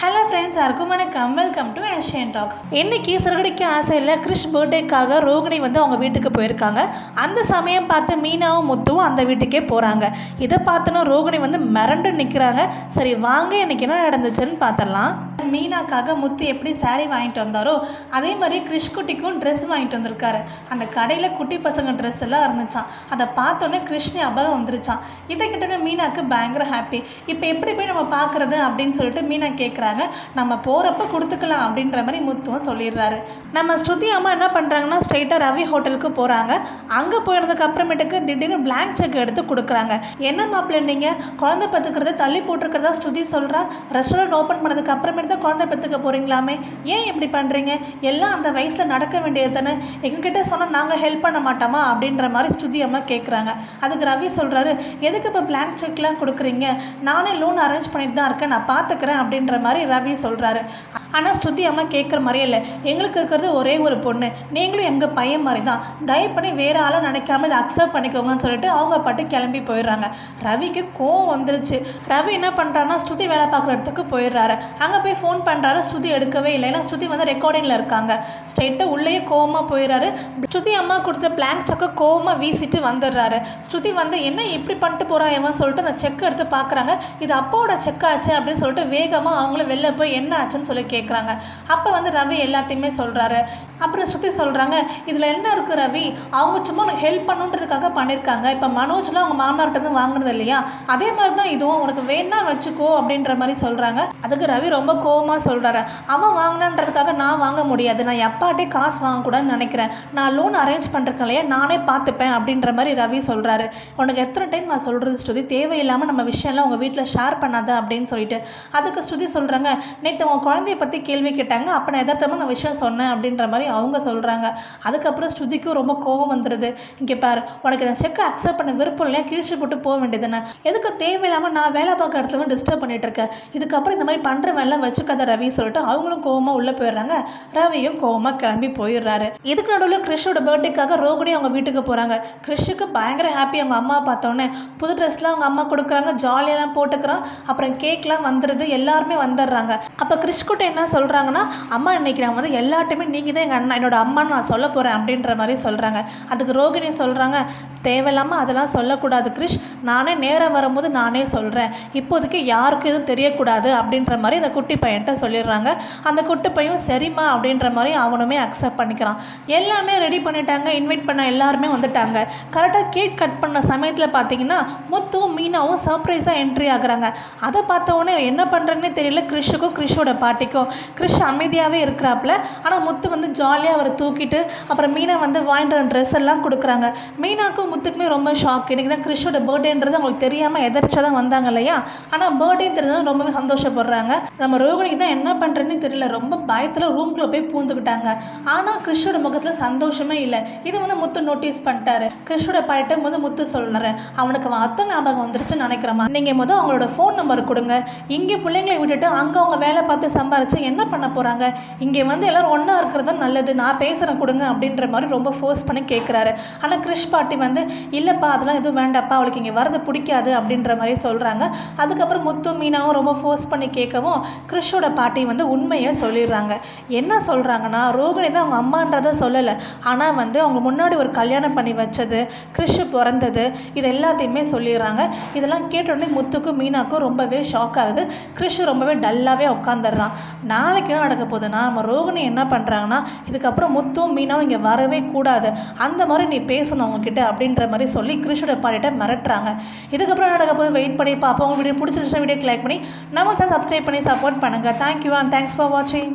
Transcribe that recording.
Hello friends, யாருக்கும் வணக்கம். Welcome to Asian talks. இன்றைக்கி சிறுகடிக்க ஆசையில் கிறிஷ் பர்த்டேக்காக ரோகிணி அவங்க வீட்டுக்கு போயிருக்காங்க. அந்த சமயம் பார்த்து மீனாவும் முத்துவும் அந்த வீட்டுக்கே போகிறாங்க. இதை பார்த்தோன்னா ரோகிணி மிரண்டு நிற்கிறாங்க. சரி வாங்க, இன்றைக்கி என்ன நடந்துச்சுன்னு பார்த்துடலாம். மீனாக்காக முத்து எப்படி சாரீ வாங்கிட்டு வந்தாரோ அதே மாதிரி கிறிஷ் குட்டிக்கும் ட்ரெஸ் வாங்கிட்டு வந்திருக்காரு. அந்த கடையில் குட்டி பசங்க ட்ரெஸ் எல்லாம் இருந்துச்சான். அதை பார்த்தோன்னே கிறிஷ் ஞாபகம் வந்துருச்சான். இதை கிட்ட மீனாக்கு பயங்கர ஹாப்பி. இப்போ எப்படி போய் நம்ம பார்க்குறது அப்படின்னு சொல்லிட்டு மீனா கேட்குறாங்க. நம்ம போகிறப்ப கொடுத்துக்கலாம் அப்படின்ற மாதிரி முத்துவும் சொல்லிடுறாரு. நம்ம ஸ்ருதி அம்மா என்ன பண்ணுறாங்கன்னா ஸ்ட்ரெயிட்டாக ரவி ஹோட்டலுக்கு போகிறாங்க. அங்கே போயிடுறதுக்கு அப்புறமேட்டுக்கு திடீர்னு பிளாங்க் செக் எடுத்து கொடுக்குறாங்க. என்ன மாப்பிள்ளை நீங்கள் குழந்தை பத்துக்கிறத தள்ளி போட்டிருக்கிறதா ஸ்ருதி சொல்கிறா. ரெஸ்டாரண்ட் ஓப்பன் பண்ணதுக்கு அப்புறமேட்டு குழந்தை பெற்றுக்க போகிறீங்களாமே, ஏன் இப்படி பண்ணுறீங்க? எல்லாம் அந்த வயசில் நடக்க வேண்டியது தானே. எங்ககிட்ட சொன்னால் நாங்கள் ஹெல்ப் பண்ண மாட்டோமா அப்படின்ற மாதிரி ஸ்ருதி அம்மா கேட்குறாங்க. அதுக்கு ரவி சொல்கிறாரு, எதுக்கு இப்போ பிளாங்க் செக்லாம் கொடுக்குறீங்க? நானே லோன் அரேஞ்ச் பண்ணிட்டு தான் இருக்கேன், நான் பார்த்துக்கிறேன் அப்படின்ற மாதிரி ரவி சொல்கிறாரு. ஆனால் ஸ்ருதி அம்மா கேட்குற மாதிரியே இல்லை. எங்களுக்கு இருக்கிறது ஒரே ஒரு பொண்ணு, நீங்களும் எங்கள் பையன் மாதிரி தான், தயவு பண்ணி வேறு ஆளும் நினைக்காம இதை அக்செப்ட் பண்ணிக்கோங்கன்னு சொல்லிட்டு அவங்க பாட்டு கிளம்பி போயிடுறாங்க. ரவிக்கு கோவம் வந்துருச்சு. ரவி என்ன பண்ணுறாருன்னா ஸ்ருதி வேலை பார்க்குற இடத்துக்கு போயிடுறாரு. அங்கே போய் ஃபோன் பண்ணுறாரு. ஸ்ருதி எடுக்கவே இல்லை. ஏன்னா ஸ்ருதி ரெக்கார்டிங்கில் இருக்காங்க. ஸ்ட்ரெயிட்டாக உள்ளேயே கோவமாக போயிடுறாரு. ஸ்ருதி அம்மா கொடுத்த பிளாங்க் செக்கை கோவமாக வீசிட்டு வந்துடுறாரு. ஸ்ருதி என்ன இப்படி பண்ணிட்டு போகிறான் எவன் சொல்லிட்டு அந்த செக் எடுத்து பார்க்குறாங்க. இது அப்பாவோட செக் ஆச்சு அப்படின்னு சொல்லிட்டு வேகமாக அவங்களும் வெளில போய் என்ன ஆச்சுன்னு சொல்லி கேட்குறாங்க. அப்போ ரவி எல்லாத்தையுமே சொல்கிறாரு. அப்புறம் ஸ்ருதி சொல்கிறாங்க, இதில் என்ன இருக்குது ரவி, அவங்க சும்மா உனக்கு ஹெல்ப் பண்ணுன்றதுக்காக பண்ணியிருக்காங்க. இப்போ மனோஜ்லாம் அவங்க மாமனார்கிட்ட வாங்கினது இல்லையா, அதே மாதிரி தான் இதுவும், உனக்கு வேணா வச்சுக்கோ அப்படின்ற மாதிரி சொல்கிறாங்க. அதுக்கு ரவி ரொம்ப கோவமாக சொல்கிறாரு. அவன் வாங்கினான்றதுக்காக நான் வாங்க முடியாது, நான் எப்பாட்டே காசு வாங்கக்கூடாதுன்னு நினைக்கிறேன், நான் லோன் அரேஞ்ச் பண்ணுறேன் இல்லையா, நானே பார்த்துப்பேன் அப்படின்ற மாதிரி ரவி சொல்கிறாரு. உனக்கு எத்தனை டைம் நான் சொல்கிறது ஸ்ருதி, தேவையில்லாமல் நம்ம விஷயம்லாம் உங்கள் வீட்டில் ஷேர் பண்ணாத அப்படின்னு சொல்லிட்டு. அதுக்கு ஸ்ருதி சொல்கிறாங்க, நேற்று உங்கள் குழந்தைய பற்றி கேள்வி கேட்டாங்க, அப்போ நான் எதார்த்தமாக நான் விஷயம் சொன்னேன் அப்படின்ற மாதிரி அவங்க சொல்கிறாங்க. அதுக்கப்புறம் ஸ்ருதிக்கும் ரொம்ப கோவம் வந்துடுது. இங்கே பாரு, உனக்கு இந்த செக்கை அக்செப்ட் பண்ண விருப்பம் இல்லையா, கிழிச்சு போட்டு போக வேண்டியதுன்னு, எதுக்கு தேவையில்லாமல் நான் வேலை பார்க்குற இடத்துல டிஸ்டர்ப் பண்ணிட்டு இருக்கேன், இதுக்கப்புறம் இந்த மாதிரி பண்ணுற வேலைலாம் வச்சுக்காத ரவி சொல்லிட்டு அவங்களும் கோவமாக உள்ளே போயிடுறாங்க. ரவியும் கோவமாக கிளம்பி போயிடுறாரு. இதுக்கு நடுவில் கிறிஷோட பர்த்டேக்காக ரோகிணி அவங்க வீட்டுக்கு போகிறாங்க. கிறிஷுக்கு பயங்கர ஹாப்பி. அவங்க அம்மா பார்த்தோன்னே புது ட்ரெஸ்லாம் அவங்க அம்மா கொடுக்குறாங்க, ஜாலியெல்லாம் போட்டுக்கிறான். அப்புறம் கேக்லாம் வந்துடுது, எல்லாருமே வந்துடுறாங்க. அப்போ கிறிஷ் கிட்ட என்ன சொல்கிறாங்கன்னா, அம்மா இன்னைக்கு நான் எல்லாட்டையுமே நீங்கள் தான் எங்கள் அண்ணா, என்னோட அம்மான்னு நான் சொல்ல போகிறேன் அப்படின்ற மாதிரி சொல்கிறாங்க. அதுக்கு ரோகிணி சொல்கிறாங்க, தேவையில்லாமல் அதெல்லாம் சொல்லக்கூடாது கிறிஷ், நானே நேரம் வரும்போது நானே சொல்கிறேன், இப்போதைக்கு யாருக்கும் எதுவும் தெரியக்கூடாது அப்படின்ற மாதிரி அந்த குட்டி பையன்ட்ட சொல்லிடுறாங்க. அந்த குட்டி பையன் சரிம்மா அப்படின்ற மாதிரி அவனுமே அக்செப்ட் பண்ணிக்கிறான். எல்லாமே ரெடி பண்ணிட்டாங்க. இன்வைட் பண்ண எல்லாருமே வந்துட்டாங்க. கரெக்டாக கேக் கட் பண்ண சமயத்தில் பார்த்தீங்கன்னா முத்துவும் மீனாவும் சர்ப்ரைஸாக என்ட்ரி ஆகுறாங்க. அதை பார்த்தவொடனே என்ன பண்ணுறதுனே தெரியல கிறிஷுக்கும் கிறிஷோட பாட்டிக்கும். கிறிஷ் அமைதியாகவே இருக்கிறாப்புல. ஆனால் முத்து ஜாலியாக அவரை தூக்கிட்டு அப்புறம் மீனா வாங்கிட்டு வந்த ட்ரெஸ் எல்லாம் கொடுக்குறாங்க. மீனாக்கும் முத்துக்குமே ரொம்ப ஷாக். இன்றைக்கி தான் கிறிஷோட பர்த்டேன்றது அவங்களுக்கு தெரியாமல் எதிர்ச்சா தான் வந்தாங்க இல்லையா. ஆனால் பர்த்டே தெரிஞ்சதும் ரொம்பவே சந்தோஷப்படுறாங்க. நம்ம ரோகிணிக்கு தான் என்ன பண்ணுறேன்னு தெரியல, ரொம்ப பயத்தில் ரூம்குள்ளே போய் பூந்துக்கிட்டாங்க. ஆனால் கிறிஷோட முகத்தில் சந்தோஷமே இல்லை. இது முத்து நோட்டீஸ் பண்ணிட்டாரு. கிறிஷோட பாயிட்ட முத்து சொல்லுறாரு, அவனுக்கு அவன் அத்தை ஞாபகம் வந்துருச்சுன்னு நினைக்கிறமா, நீங்கள் அவங்களோட ஃபோன் நம்பர் கொடுங்க, இங்கே பிள்ளைங்களை விட்டுட்டு அங்கே அவங்க வேலை பார்த்து சம்பாரிச்சு என்ன பண்ண போகிறாங்க, இங்கே எல்லோரும் ஒன்றா இருக்கிறது நல்லது, நான் பேசுகிறேன் கொடுங்க அப்படின்ற மாதிரி ரொம்ப ஃபோர்ஸ் பண்ணி கேட்குறாரு. ஆனால் கிறிஷ் பாட்டி இல்லைப்பா அதெல்லாம் எதுவும் வேண்டாப்பா, அவளுக்கு இங்கே வரது பிடிக்காது அப்படின்ற மாதிரி சொல்கிறாங்க. அதுக்கப்புறம் முத்து மீனாவும் ரொம்ப ஃபோர்ஸ் பண்ணி கேட்கவும் கிறிஷோட பாட்டி உண்மையை சொல்லிடுறாங்க. என்ன சொல்கிறாங்கன்னா, ரோகிணி தான் அவங்க அம்மான்றதை சொல்லலை, ஆனால் அவங்க முன்னாடி ஒரு கல்யாணம் பண்ணி வச்சது, கிறிஷ் பிறந்தது, இது எல்லாத்தையுமே சொல்லிடுறாங்க. இதெல்லாம் கேட்டோடனே முத்துக்கும் மீனாக்கும் ரொம்பவே ஷாக் ஆகுது. கிறிஷ் ரொம்பவே டல்லாகவே உட்காந்துடுறான். நாளைக்கு என்ன நடக்க போகுதுன்னா, நம்ம ரோகிணி என்ன பண்ணுறாங்கன்னா, இதுக்கப்புறம் முத்தும் மீனாவும் இங்கே வரவே கூடாது, அந்த மாதிரி நீ பேசணும் அவங்கக்கிட்ட அப்படின்ற மாதிரி சொல்லி கிறிஷோட பாட்டிட்ட மிரட்டுறாங்க. இதுக்கப்புறம் நடக்க போது வெயிட் பண்ணி பார்ப்போம். உங்களுக்கு வீடியோ பிடிச்சிருந்துச்சுன்னா வீடியோக்கு லைக் பண்ணி நம்ம சேனல் சப்ஸ்கிரைப் பண்ணி சப்போர்ட் பண்ணுங்கள். தேங்க்யூ அண்ட் தேங்க்ஸ் ஃபார் வாட்சிங்.